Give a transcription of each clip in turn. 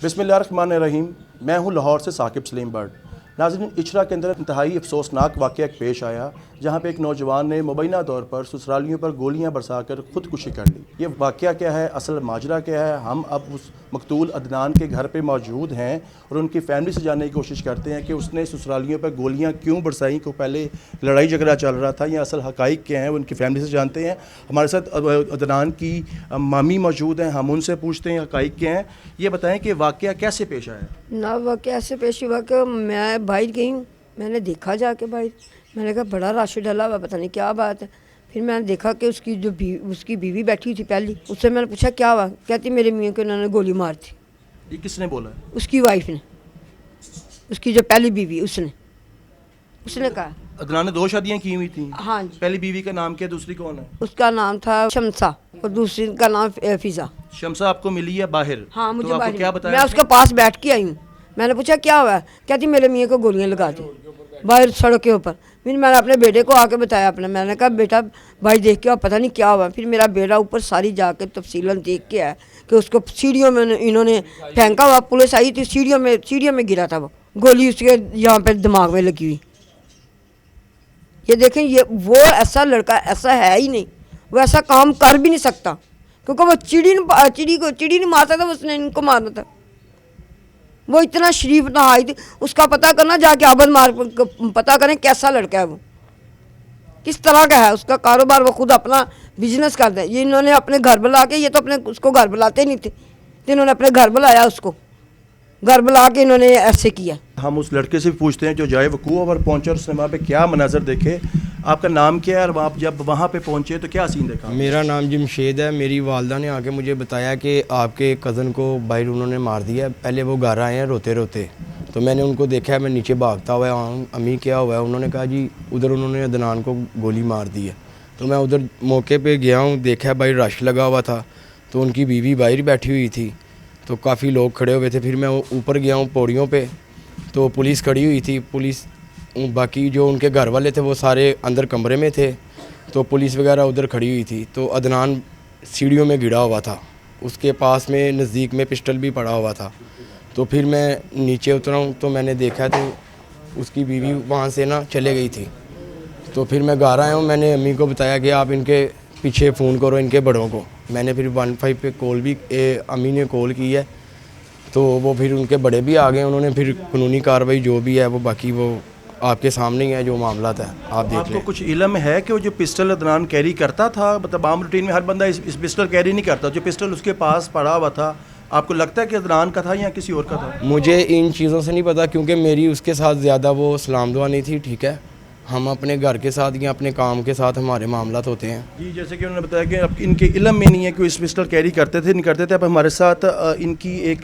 बिस्मिल्लाहिर्रहमानिर्रहीम। मैं हूं लाहौर से साकिब सलीम बर्ड। नाज़रीन, इचरा के अंदर इंतहाई अफसोसनाक वाक़या एक पेश आया जहां पे एक नौजवान ने मुबैना तौर पर ससुरालियों पर गोलियां बरसाकर ख़ुदकुशी कर ली। ये वाक़या क्या है, असल माजरा क्या है, हम अब उस मकतूल अदनान के घर पे मौजूद हैं और उनकी फैमिली से जानने की कोशिश करते हैं कि उसने ससुरालियों पर गोलियां क्यों बरसाई, को पहले लड़ाई झगड़ा चल रहा था या असल हक़ाइक़ क्या हैं, उनकी फैमिली से जानते हैं। हमारे साथ अदनान की मामी मौजूद हैं, हम उनसे पूछते हैं हक़ाइक़ क्या हैं। ये बताएँ कि वाक़या कैसे पेश आया? ना वाक़या ऐसे पेश हुआ कि मैं बाहर गई हूँ, मैंने देखा जाके बाहर, मैंने कहा बड़ा रश डला हुआ, पता नहीं क्या बात है। फिर मैंने देखा कि उसकी बीवी बैठी थी पहली, उससे मैंने पूछा क्या हुआ, कहती मेरे मियाँ को उन्होंने गोली मार थी। ये किसने बोला? उसकी वाइफ ने, उसकी जो पहली बीवी, उसने कहा। अदनान ने 2 शादियाँ की हुई थी। हाँ जी। पहली बीवी का नाम क्या, दूसरी कौन है? उसका नाम था शमसा और दूसरी का नाम फिजा। शमसा आपको मिली है बाहर? हाँ, मुझे तो आपको बाहर क्या बताया? मैं उसके पास बैठ के आई हूँ, मैंने पूछा क्या हुआ, कहती मेरे मियाँ को गोलियाँ लगा दी बाहर सड़क के ऊपर। फिर मैंने अपने बेटे को आके बताया अपने, मैंने कहा बेटा भाई देख के, पता नहीं क्या हुआ। फिर मेरा बेटा ऊपर सारी जाके तफसीलन देख के आया कि उसको सीढ़ियों में इन्होंने फेंका हुआ, पुलिस आई थी, सीढ़ियों में गिरा था वो, गोली उसके यहाँ पर दिमाग में लगी हुई। ये देखें, ये वो ऐसा लड़का ऐसा है ही नहीं, वो ऐसा काम कर भी नहीं सकता, क्योंकि वो चिड़ी नहीं मारता था, उसने इनको मारना था। वो इतना शरीफ ना आई थी, उसका पता करना जाके आबद मार पता करें कैसा लड़का है वो, किस तरह का है, उसका कारोबार, वो खुद अपना बिजनेस करते हैं। ये इन्होंने अपने घर बुला के, ये तो अपने उसको घर बुलाते नहीं थे, तो इन्होंने अपने घर बुलाया, उसको घर बुला के इन्होंने ऐसे किया। हम उस लड़के से भी पूछते हैं जो जाए वकूआ पर पहुंचा और उसने वहाँ पे क्या मनाजर देखे। आपका नाम क्या है और आप जब वहाँ पे पहुँचे तो क्या सीन देखा? मेरा नाम जमशेद है। मेरी वालदा ने आके मुझे बताया कि आपके कज़न को बाहर उन्होंने मार दिया। पहले वो घर आए हैं रोते रोते, तो मैंने उनको देखा है, मैं नीचे भागता हुआ आऊँ, अम्मी क्या हुआ है? उन्होंने कहा जी उधर उन्होंने अदनान को गोली मार दी है। तो मैं उधर मौके पर गया हूँ, देखा बाहर रश लगा हुआ था, तो उनकी बीवी बाहर बैठी हुई थी, तो काफ़ी लोग खड़े हुए थे। फिर मैं ऊपर गया हूँ पौड़ियों पे, तो पुलिस खड़ी हुई थी। पुलिस, बाकी जो उनके घर वाले थे वो सारे अंदर कमरे में थे, तो पुलिस वगैरह उधर खड़ी हुई थी। तो अदनान सीढ़ियों में गिरा हुआ था, उसके पास में नज़दीक में पिस्टल भी पड़ा हुआ था। तो फिर मैं नीचे उतरा हूँ, तो मैंने देखा तो उसकी बीवी वहाँ से ना चले गई थी। तो फिर मैं घर आया हूँ, मैंने अम्मी को बताया कि आप इनके पीछे फ़ोन करो, इनके बड़ों को। मैंने फिर 15 पे कॉल भी अम्मी ने कॉल की है, तो वो फिर उनके बड़े भी आ गए। उन्होंने फिर कानूनी कार्रवाई जो भी है वो बाकी वो आपके सामने ही है, जो मामला था आप देख लें। आपको कुछ इल्म है कि वो जो पिस्टल अदनान कैरी करता था, मतलब आम रूटीन में हर बंदा इस पिस्टल कैरी नहीं करता, जो पिस्टल उसके पास पड़ा हुआ था, आपको लगता है कि अदनान का था या किसी और का था? मुझे इन चीज़ों से नहीं पता, क्योंकि मेरी उसके साथ ज़्यादा वो सलाम दुआ नहीं थी। ठीक है, हम अपने घर के साथ या अपने काम के साथ हमारे मामला होते हैं। जी, जैसे कि उन्होंने बताया कि अब इनके इल्म में नहीं है कि इस पिस्टल कैरी करते थे नहीं करते थे। अब हमारे साथ इनकी एक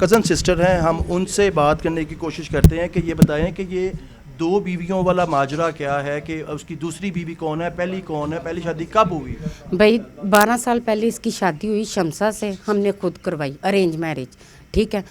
कज़न सिस्टर हैं, हम उनसे बात करने की कोशिश करते हैं कि ये बताएं कि ये 2 बीवियों वाला माजरा क्या है, कि उसकी दूसरी बीवी कौन है, पहली कौन है, पहली शादी कब हुई? भाई 12 साल पहले इसकी शादी हुई शमसा से, हमने खुद करवाई, अरेंज मैरिज। ठीक है,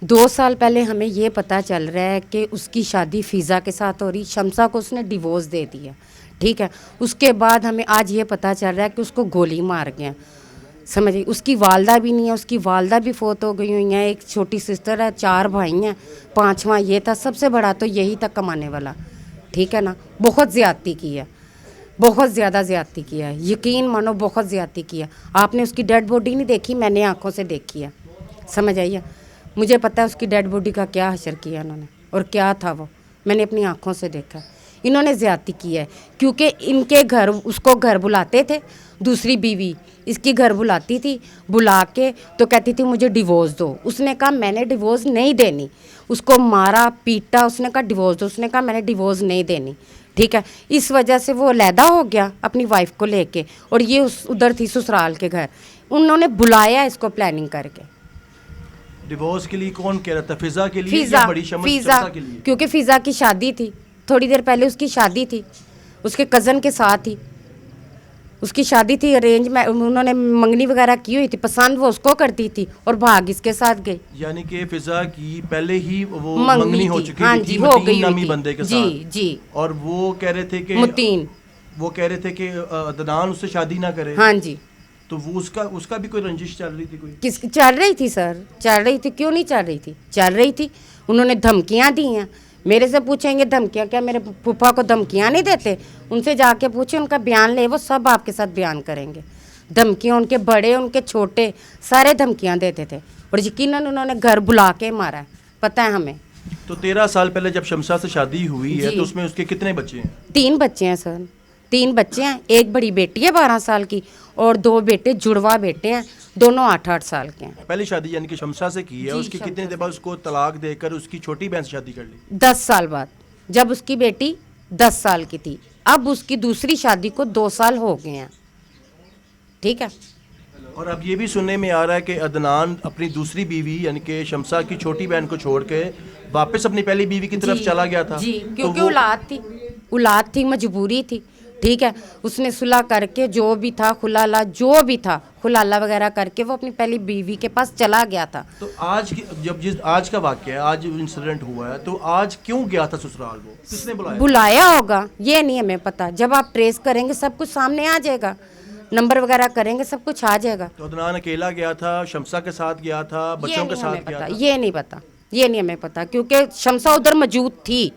2 साल पहले हमें ये पता चल रहा है कि उसकी शादी फ़िज़ा के साथ हो रही, शमसा को उसने डिवोर्स दे दिया। ठीक है, उसके बाद हमें आज ये पता चल रहा है कि उसको गोली मार गया। समझिए, उसकी वालदा भी नहीं है, उसकी वालदा भी फोत हो गई हुई हैं, एक छोटी सिस्टर है, 4 भाई हैं, 5वां ये था, सबसे बड़ा तो यही था कमाने वाला। ठीक है ना, बहुत ज़्यादती की है, बहुत ज़्यादा ज़्यादती किया है, यकीन मानो बहुत ज़्यादती किया। आपने उसकी डेड बॉडी नहीं देखी, मैंने आँखों से देखी है, समझ आइए। मुझे पता है उसकी डेड बॉडी का क्या हशर किया इन्होंने और क्या था वो, मैंने अपनी आँखों से देखा। इन्होंने ज़्यादती की है, क्योंकि इनके घर उसको घर बुलाते थे, दूसरी बीवी इसकी घर बुलाती थी, बुला के तो कहती थी मुझे डिवोर्स दो। उसने कहा मैंने डिवोर्स नहीं देनी, उसको मारा पीटा, उसने कहा डिवोर्स दो, उसने कहा मैंने डिवोर्स नहीं देनी। ठीक है, इस वजह से वो अलहदा हो गया अपनी वाइफ को लेके, और ये उधर थी ससुराल के घर। उन्होंने बुलाया इसको प्लानिंग करके। डिवोर्स के लिए कौन कह रहा था? फ़िज़ा के लिए फ़िज़ा, या बड़ी शमसा के लिए? क्योंकि फ़िज़ा की शादी थी, थोड़ी देर पहले उसकी शादी थी, उसके कज़न के साथ ही उसकी शादी थी, अरेंज में उन्होंने मंगनी वगैरह की हुई थी, पसंद वो उसको करती थी और भाग इसके साथ गई। यानी कि फ़िज़ा की पहले ही वो मंगनी हो चुकी हाँ थी, जी, हो गई नामी थी बंदे के जी साथ। जी, और वो कह रहे थे कि मुतीन, वो कह रहे थे कि अदनान उससे शादी ना करे। हाँ जी, तो वो उसका उसका भी कोई रंजिश चल रही थी कोई? किस चल रही थी सर, चल रही थी, क्यों नहीं चल रही थी, चल रही थी। उन्होंने धमकियां दी हैं, मेरे से पूछेंगे धमकियां, क्या मेरे फूफा को धमकियां नहीं देते? उनसे जाके पूछे, उनका बयान ले, वो सब आपके साथ बयान करेंगे। धमकियां उनके बड़े उनके छोटे सारे धमकियां देते थे, और यकीनन उन्होंने घर बुला के मारा है, पता है हमें। तो 13 साल पहले जब शमसा से शादी हुई है जी। तो उसमें उसके कितने बच्चे हैं? 3 बच्चे हैं सर, 3 बच्चे हैं। एक बड़ी बेटी है 12 साल की, और 2 बेटे जुड़वा बेटे हैं, दोनों 8-8 साल के हैं। पहली शादी यानी कि शमसा से की है, जी, उसकी शमसा कितने देर बाद उसको तलाक देकर उसकी छोटी बहन से शादी कर ली? 10 साल बाद, जब उसकी बेटी 10 साल की थी। अब उसकी दूसरी शादी को 2 साल हो गए हैं, ठीक है। और अब ये भी सुनने में आ रहा है कि अदनान अपनी दूसरी बीवी यानी कि शमसा की छोटी बहन को छोड़ के वापस अपनी पहली बीवी की तरफ जी, चला गया था। जी, तो क्योंकि वो- औलाद थी, मजबूरी थी, ठीक है। उसने सुलह करके जो भी था खुलाला, जो भी था खुलाला वगैरह करके वो अपनी पहली बीवी के पास चला गया था। तो आज की जब जिस आज का वाक्य है, आज इंसिडेंट हुआ है, तो आज क्यों गया था ससुराल? वो किसने बुलाया? बुलाया होगा, ये नहीं हमें पता। जब आप ट्रेस करेंगे सब कुछ सामने आ जाएगा, नंबर वगैरह करेंगे सब कुछ आ जाएगा। तो अदनान अकेला गया था, शमसा के साथ गया था, ये बच्चों के नहीं साथ हमें गया पता, था? ये नहीं पता, ये नहीं हमें पता, क्योंकि शमसा उधर मौजूद थी।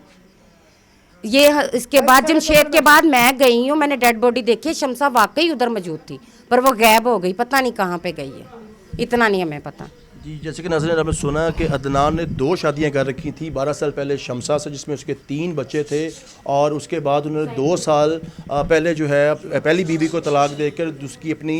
ये इसके बाद जमशेद के बाद मैं गई हूँ, मैंने डेड बॉडी देखी है, शमसा वाकई उधर मौजूद थी, पर वो गायब हो गई, पता नहीं कहाँ पे गई है, इतना नहीं हमें पता। जी, जैसे कि नाज़रीन आपने सुना कि अदनान ने 2 शादियां कर रखी थी 12 साल पहले शमसा से, जिसमें उसके 3 बच्चे थे, और उसके बाद उन्होंने 2 साल पहले जो है पहली बीवी को तलाक देकर उसकी अपनी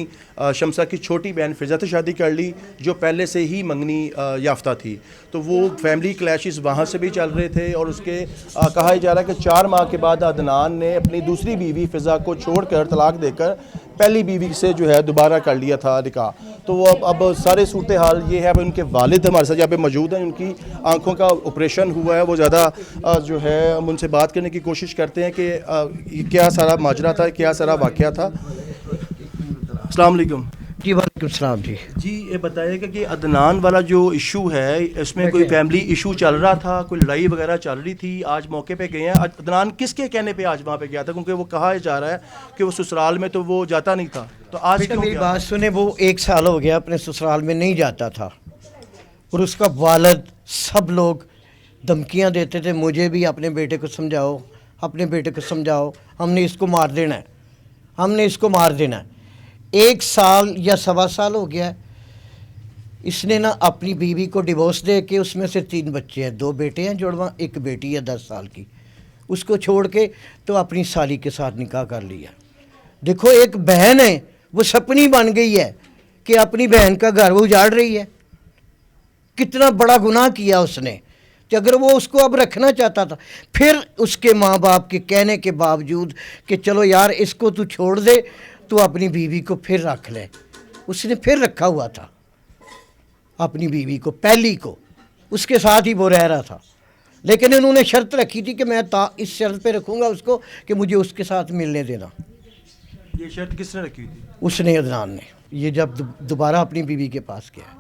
शमसा की छोटी बहन फिजा से शादी कर ली, जो पहले से ही मंगनी याफ्ता थी। तो वो फैमिली क्लैशेस वहाँ से भी चल रहे थे, और उसके कहा जा रहा है कि 4 माह के बाद अदनान ने अपनी दूसरी बीवी फिजा को छोड़कर तलाक देकर पहली बीवी से जो है दोबारा कर लिया था निकाह। तो वो अब सारे सूरत हाल ये है। अब उनके वालिद हमारे साथ यहाँ पे मौजूद हैं, उनकी आंखों का ऑपरेशन हुआ है, वो ज़्यादा जो है हम उनसे बात करने की कोशिश करते हैं कि ये क्या सारा माजरा था, क्या सारा वाक़या था। अस्सलाम वालेकुम जी, वालेकुम सलाम जी। जी, ये बताइएगा कि अदनान वाला जो इशू है, इसमें कोई फैमिली इशू चल रहा था, कोई लड़ाई वगैरह चल रही थी? आज मौके पे गए हैं, अदनान किसके कहने पे आज वहाँ पे गया था? क्योंकि वो कहा जा रहा है कि वो ससुराल में तो वो जाता नहीं था, तो आज बेटा क्यों मेरी गया? बात सुने, वो 1 साल हो गया अपने ससुराल में नहीं जाता था, और उसका वालिद सब लोग धमकियां देते थे, मुझे भी अपने बेटे को समझाओ, अपने बेटे को समझाओ, हमने इसको मार देना है, हमने इसको मार देना है। 1 साल या 1.25 साल हो गया है, इसने ना अपनी बीवी को डिवोर्स दे के, उसमें से 3 बच्चे हैं, 2 बेटे हैं जुड़वा, 1 बेटी है 10 साल की, उसको छोड़ के तो अपनी साली के साथ निकाह कर लिया। देखो, एक बहन है, वो सपनी बन गई है कि अपनी बहन का घर वो उजाड़ रही है। कितना बड़ा गुनाह किया उसने। कि अगर वो उसको अब रखना चाहता था, फिर उसके माँ बाप के कहने के बावजूद कि चलो यार इसको तू छोड़ दे, तो अपनी बीवी को फिर रख ले, उसने फिर रखा हुआ था अपनी बीवी को, पहली को, उसके साथ ही वो रह रहा था। लेकिन इन्होंने शर्त रखी थी कि मैं इस शर्त पे रखूँगा उसको कि मुझे उसके साथ मिलने देना। ये शर्त किसने रखी थी? उसने, अदनान ने। ये जब दोबारा अपनी बीवी के पास गया,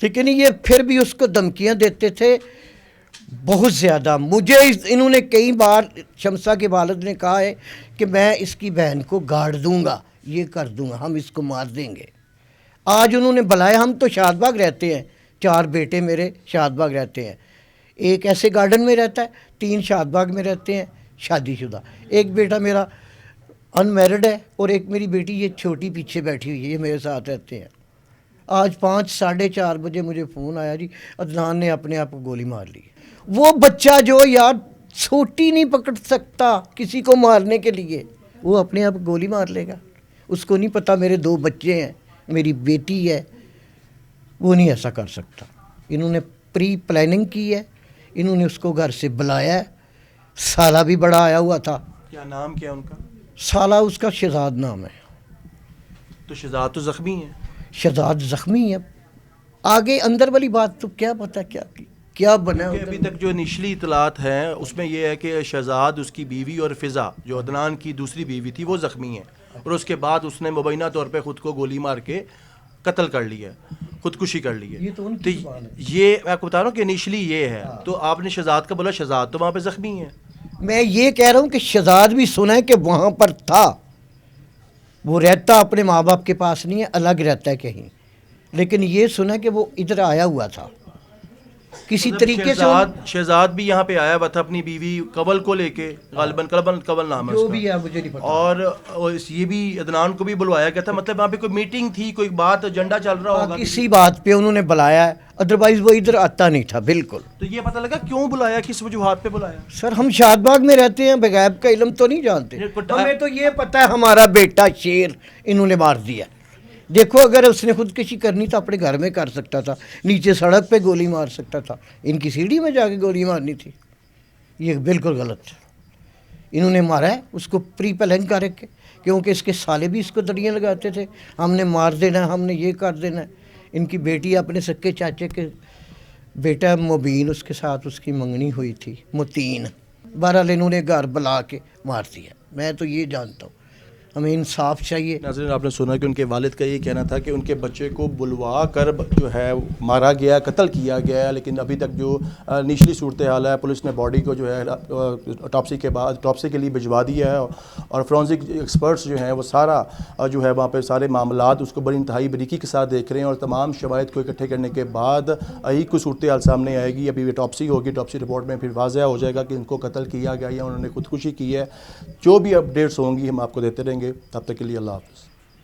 लेकिन ये फिर भी उसको धमकियां देते थे बहुत ज़्यादा। मुझे इन्होंने कई बार, शमसा के वालिद ने कहा है कि मैं इसकी बहन को गाड़ दूंगा, ये कर दूंगा, हम इसको मार देंगे। आज उन्होंने बुलाया, हम तो शादबाग रहते हैं, 4 बेटे मेरे शादबाग रहते हैं, एक ऐसे गार्डन में रहता है, 3 शादबाग में रहते हैं शादीशुदा, एक बेटा मेरा अनमैरिड है, और एक मेरी बेटी ये छोटी पीछे बैठी हुई है, ये मेरे साथ रहते हैं। आज 5 साढ़े 4 बजे मुझे फ़ोन आया, जी अदनान ने अपने आप को गोली मार ली। वो बच्चा जो यार छोटी नहीं पकड़ सकता किसी को मारने के लिए, वो अपने आप गोली मार लेगा। उसको नहीं पता मेरे 2 बच्चे हैं, मेरी बेटी है, वो नहीं ऐसा कर सकता। इन्होंने प्री प्लानिंग की है, इन्होंने उसको घर से बुलाया है। साला भी बड़ा आया हुआ था। क्या नाम क्या है उनका? साला उसका शहजाद नाम है। तो शहजाद तो ज़ख्मी है। शहजाद ज़ख्मी है, आगे अंदर वाली बात तो क्या पता क्या बना क्योंकि अभी तक जो इनिशली इतलात हैं उसमें यह है कि शहजाद, उसकी बीवी और फ़िज़ा जो अदनान की दूसरी बीवी थी, वो ज़ख्मी है, और उसके बाद उसने मुबैना तौर पे ख़ुद को गोली मार के कत्ल कर लिया, खुदकुशी कर ली है। ये तो उनकी ज़ुबान है। ये मैं आपको बता रहा हूँ कि इनिशली ये है। तो आपने शहजाद का बोला, शहजाद तो वहाँ पे ज़ख्मी है। मैं ये कह रहा हूँ कि शहजाद भी सुना है कि वहाँ पर था, वो रहता अपने माँ बाप के पास नहीं है, अलग रहता है कहीं। लेकिन ये सुना कि वो इधर आया हुआ था किसी तरीके से। शहजाद भी यहाँ पे आया हुआ था अपनी बीवी कवल को लेके, गालिबन कवल नाम है जो उसका। भी है मुझे नहीं पता। और ये भी अदनान को भी बुलवाया गया था, मतलब वहाँ पे कोई मीटिंग थी, कोई बात एजेंडा चल रहा होगा किसी बात पे उन्होंने बुलाया है, अदरवाइज वो इधर आता नहीं था बिल्कुल। तो ये पता लगा क्यों बुलाया, किस वजूहात पे बुलाया? सर हम शादबाग में रहते हैं, बगैब का इल्म तो नहीं जानते। हमें तो ये पता है हमारा बेटा शेर इन्होंने मार दिया। देखो अगर उसने खुदकुशी करनी तो अपने घर में कर सकता था, नीचे सड़क पे गोली मार सकता था, इनकी सीढ़ी में जाके गोली मारनी थी। ये बिल्कुल गलत है। इन्होंने मारा है उसको प्री प्लान करके, क्योंकि इसके साले भी इसको दड़ियाँ लगाते थे, हमने मार देना, हमने ये कर देना। इनकी बेटी अपने सक्के चाचे के बेटा मुबीन, उसके साथ उसकी मंगनी हुई थी, मुतीन। बहरहाल इन्होंने घर बुला के मार दिया। मैं तो ये जानता हूँ, हमें इंसाफ चाहिए। नाज़रीन, आपने सुना कि उनके वालिद का ये कहना था कि उनके बच्चे को बुलवा कर जो है मारा गया, कत्ल किया गया, लेकिन अभी तक जो निचली सूरत हाल है, पुलिस ने बॉडी को जो है ऑटोप्सी के बाद ऑटोप्सी के लिए भिजवा दिया है और फोरेंसिक एक्सपर्ट्स जो हैं वो सारा जो है वहाँ पे सारे मामलात उसको बड़ी इंतहाई बारीकी के साथ देख रहे हैं और तमाम शवाहिद को इकट्ठे करने के बाद ही कुछ सूरत हाल सामने आएगी। अभी ऑटोप्सी होगी, ऑटोप्सी रिपोर्ट में फिर वाज़ह हो जाएगा कि इनको कत्ल किया गया या उन्होंने खुदकुशी की है। जो भी अपडेट्स होंगी हम आपको देते रहेंगे। तब तक के लिए अल्लाह हाफ़िज़।